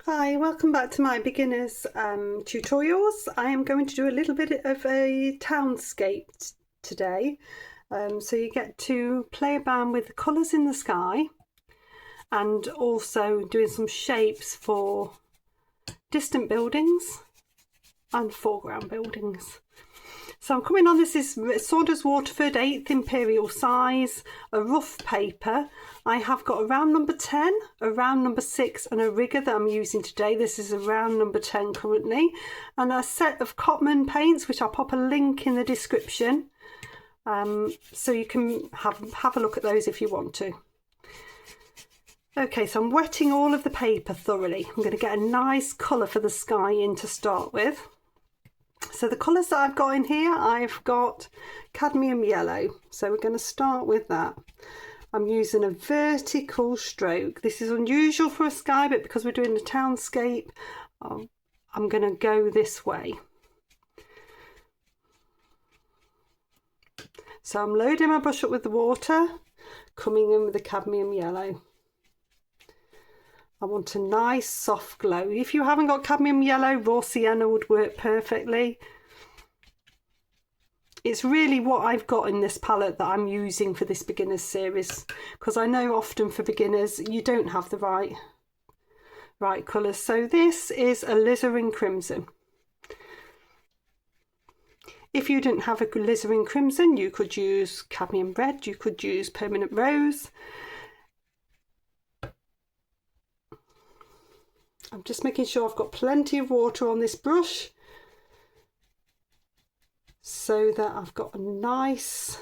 Hi, welcome back to my beginners tutorials. I am going to do a little bit of a townscape today. So you get to play around with the colours in the sky and also doing some shapes for distant buildings and foreground buildings. So I'm coming on, this is Saunders Waterford 8th Imperial size, a rough paper. I have got a round number 10, a round number 6 and a rigger that I'm using today. This is a round number 10 currently. And a set of Cotman paints, which I'll pop a link in the description. So you can have a look at those if you want to. Okay, so I'm wetting all of the paper thoroughly. I'm going to get a nice colour for the sky in to start with. So the colours that I've got in here, I've got cadmium yellow. So we're going to start with that. I'm using a vertical stroke. This is unusual for a sky, but because we're doing the townscape, I'm going to go this way. So I'm loading my brush up with the water, coming in with the cadmium yellow. I want a nice soft glow. If you haven't got cadmium yellow, raw sienna would work perfectly. It's really what I've got in this palette that I'm using for this beginners series, because I know often for beginners you don't have the right colours. So this is alizarin crimson. If you didn't have a alizarin crimson, you could use cadmium red, you could use permanent rose. I'm just making sure I've got plenty of water on this brush so that I've got a nice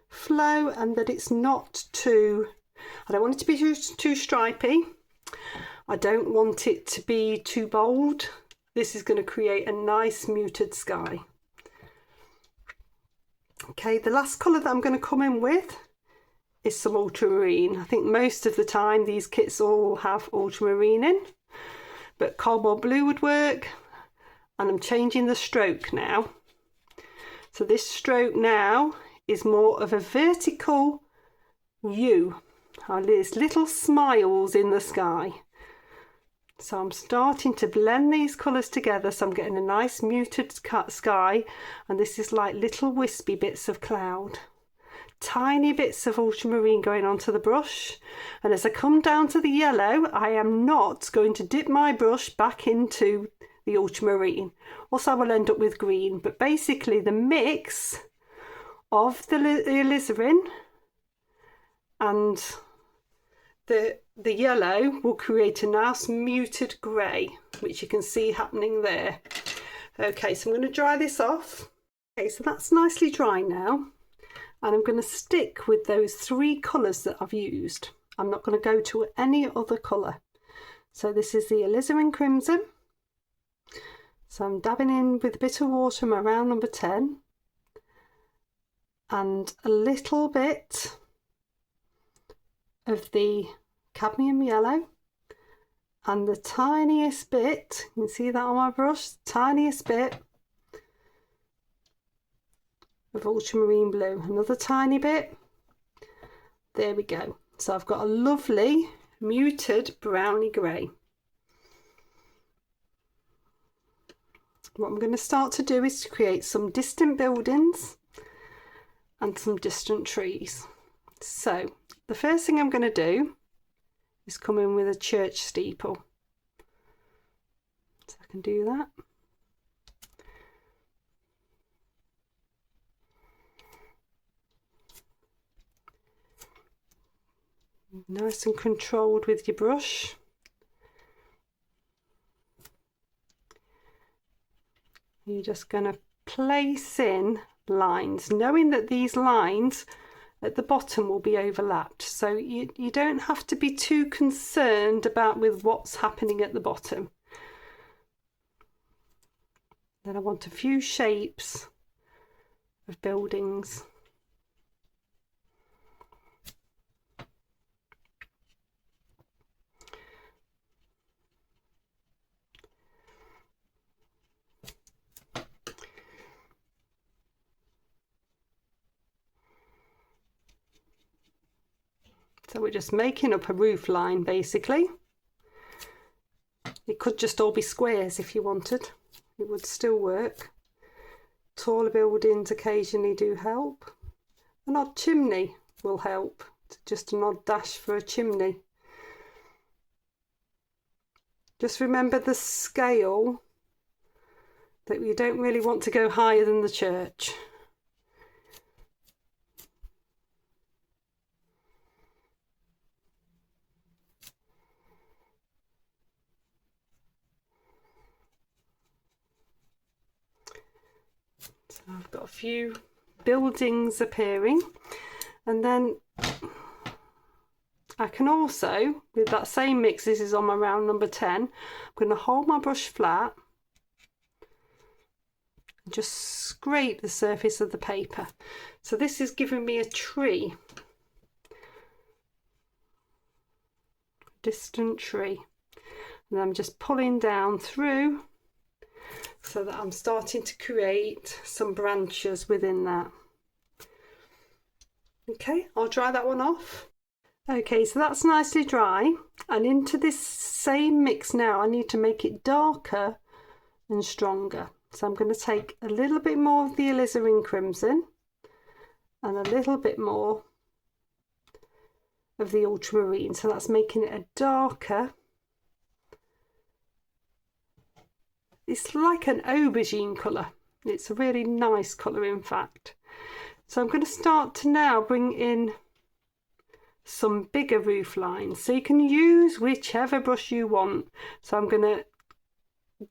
flow and that it's not too, I don't want it to be too stripy. I don't want it to be too bold. This is going to create a nice muted sky. Okay, the last colour that I'm going to come in with is some ultramarine. I think most of the time these kits all have ultramarine in, but cobalt blue would work. And I'm changing the stroke now. So this stroke now is more of a vertical U. There's little smiles in the sky. So I'm starting to blend these colours together, so I'm getting a nice muted sky, and this is like little wispy bits of cloud. Tiny bits of ultramarine going onto the brush, and as I come down to the yellow, I am not going to dip my brush back into the ultramarine, also I will end up with green. But basically the mix of the alizarin and the yellow will create a nice muted grey, which you can see happening there. Okay, so I'm going to dry this off. Okay, so that's nicely dry now. And I'm going to stick with those three colours that I've used. I'm not going to go to any other colour. So this is the alizarin crimson. So I'm dabbing in with a bit of water, my round number 10. And a little bit of the cadmium yellow. And the tiniest bit, you can see that on my brush, tiniest bit of ultramarine blue, another tiny bit. There we go. So I've got a lovely muted browny grey. What I'm going to start to do is to create some distant buildings and some distant trees. So the first thing I'm going to do is come in with a church steeple. So I can do that. Nice and controlled with your brush. You're just going to place in lines, knowing that these lines at the bottom will be overlapped. So you don't have to be too concerned about with what's happening at the bottom. Then I want a few shapes of buildings. So we're just making up a roof line basically. It could just all be squares if you wanted. It would still work. Taller buildings occasionally do help. An odd chimney will help. Just an odd dash for a chimney. Just remember the scale, that you don't really want to go higher than the church. So I've got a few buildings appearing, and then I can also, with that same mix, this is on my round number 10, I'm going to hold my brush flat and just scrape the surface of the paper. So this is giving me a tree, distant tree, and I'm just pulling down through so that I'm starting to create some branches within that. Okay, I'll dry that one off. Okay, so that's nicely dry, and into this same mix now I need to make it darker and stronger. So I'm going to take a little bit more of the alizarin crimson and a little bit more of the ultramarine, so that's making it a darker, it's like an aubergine colour. It's a really nice colour in fact. So I'm going to start to now bring in some bigger roof lines, so you can use whichever brush you want. So I'm going to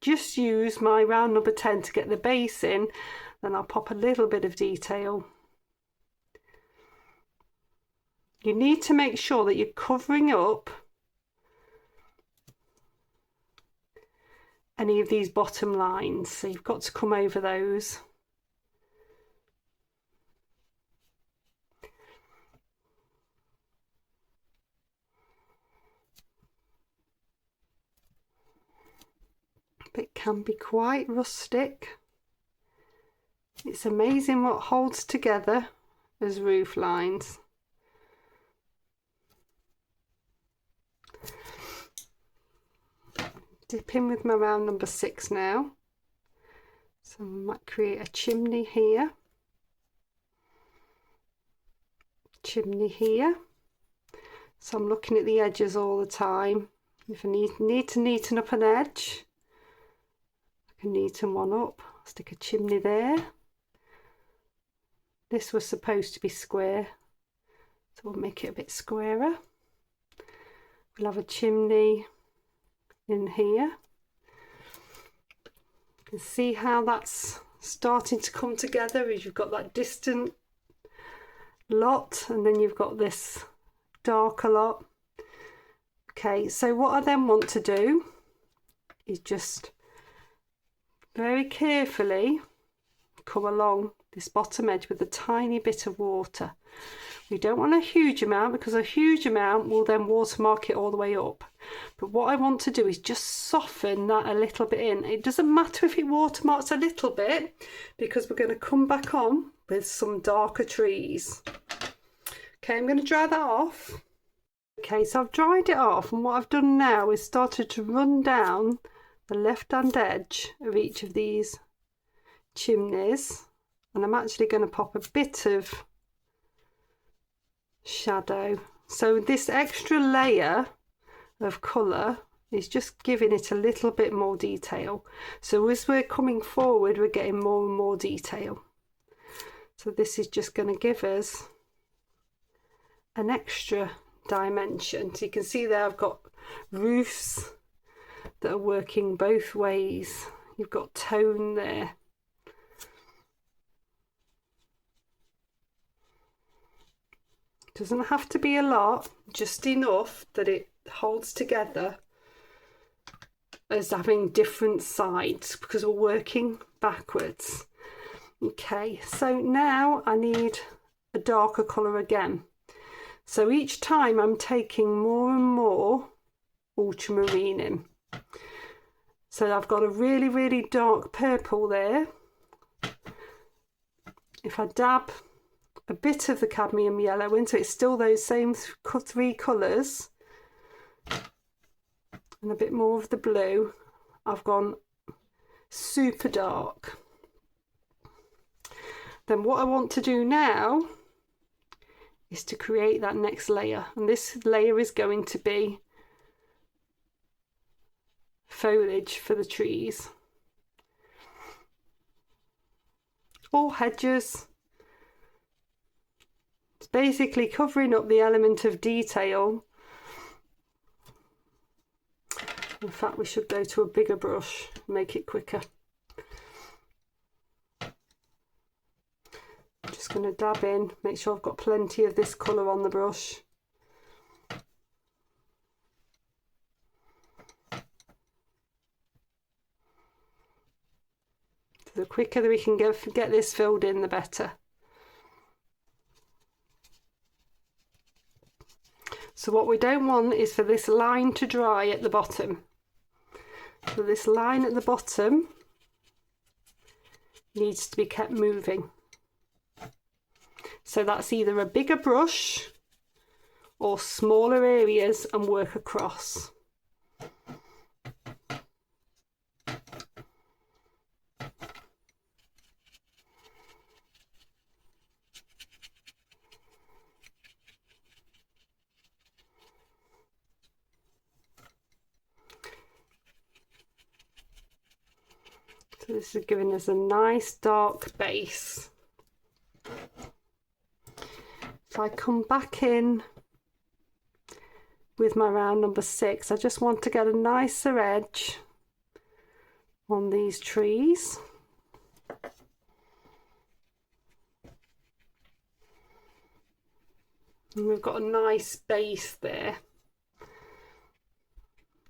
just use my round number 10 to get the base in, then I'll pop a little bit of detail. You need to make sure that you're covering up any of these bottom lines, so you've got to come over those. It can be quite rustic. It's amazing what holds together as roof lines. Dip in with my round number 6 now. So I might create a chimney here, chimney here. So I'm looking at the edges all the time. If I need to neaten up an edge, I can neaten one up. I'll stick a chimney there. This was supposed to be square, so we'll make it a bit squarer. We'll have a chimney in here. You can see how that's starting to come together as you've got that distant lot and then you've got this darker lot. Okay, so what I then want to do is just very carefully come along this bottom edge with a tiny bit of water. We don't want a huge amount, because a huge amount will then watermark it all the way up. But what I want to do is just soften that a little bit in. It doesn't matter if it watermarks a little bit, because we're going to come back on with some darker trees. Okay, I'm going to dry that off. Okay, so I've dried it off, and what I've done now is started to run down the left-hand edge of each of these chimneys, and I'm actually going to pop a bit of shadow. So this extra layer of colour is just giving it a little bit more detail. So as we're coming forward, we're getting more and more detail. So this is just going to give us an extra dimension. So you can see there I've got roofs that are working both ways. You've got tone there. Doesn't have to be a lot, just enough that it holds together as having different sides, because we're working backwards. Okay, so now I need a darker colour again. So each time I'm taking more and more ultramarine in. So I've got a really, really dark purple there. If I dab a bit of the cadmium yellow into it, it's still those same 3 colours, and a bit more of the blue, I've gone super dark. Then what I want to do now is to create that next layer, and this layer is going to be foliage for the trees or hedges. It's basically covering up the element of detail. In fact, we should go to a bigger brush, make it quicker. Just going to dab in, make sure I've got plenty of this colour on the brush. So the quicker that we can get this filled in, the better. So what we don't want is for this line to dry at the bottom. So this line at the bottom needs to be kept moving. So that's either a bigger brush or smaller areas and work across. So this is giving us a nice dark base. If I come back in with my round number 6, I just want to get a nicer edge on these trees. And we've got a nice base there.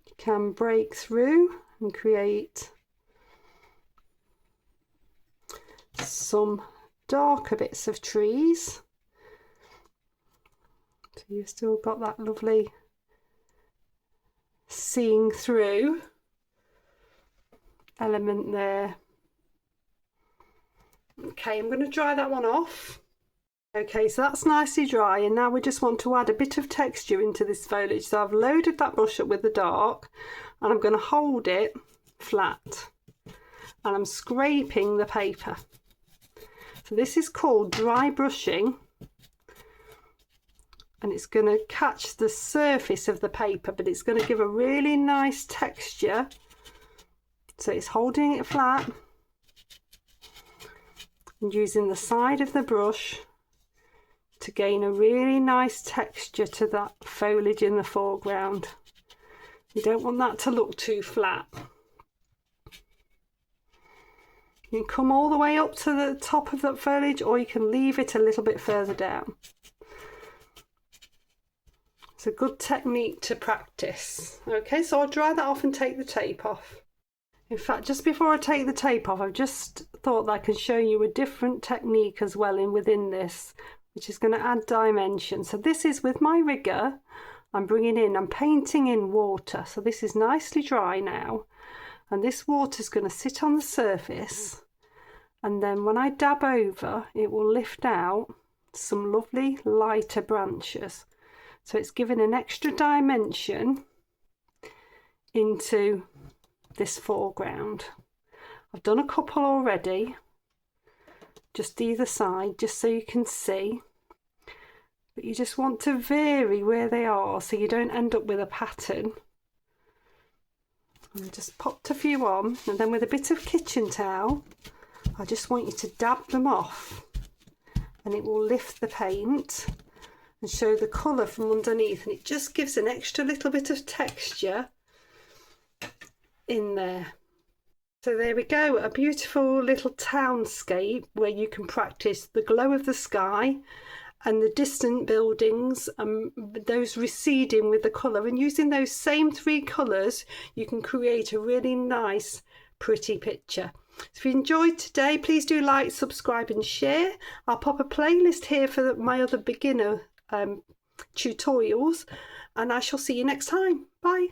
You can break through and create some darker bits of trees. So you've still got that lovely seeing through element there. Okay, I'm going to dry that one off. Okay, so that's nicely dry, and now we just want to add a bit of texture into this foliage. So I've loaded that brush up with the dark, and I'm going to hold it flat, and I'm scraping the paper. So this is called dry brushing, and it's going to catch the surface of the paper, but it's going to give a really nice texture. So it's holding it flat and using the side of the brush to gain a really nice texture to that foliage in the foreground. You don't want that to look too flat. You can come all the way up to the top of that foliage, or you can leave it a little bit further down. It's a good technique to practice. Okay, so I'll dry that off and take the tape off. In fact, just before I take the tape off, I've just thought that I can show you a different technique as well within this, which is going to add dimension. So this is with my rigger, I'm painting in water. So this is nicely dry now, and this water is going to sit on the surface, and then when I dab over, it will lift out some lovely lighter branches. So it's giving an extra dimension into this foreground. I've done a couple already, just either side, just so you can see, but you just want to vary where they are so you don't end up with a pattern. And just popped a few on, and then with a bit of kitchen towel, I just want you to dab them off, and it will lift the paint and show the colour from underneath, and it just gives an extra little bit of texture in there. So there we go, a beautiful little townscape where you can practice the glow of the sky and the distant buildings, those receding with the colour, and using those same 3 colours you can create a really nice pretty picture. So if you enjoyed today, please do like, subscribe and share. I'll pop a playlist here for my other beginner tutorials, and I shall see you next time. Bye.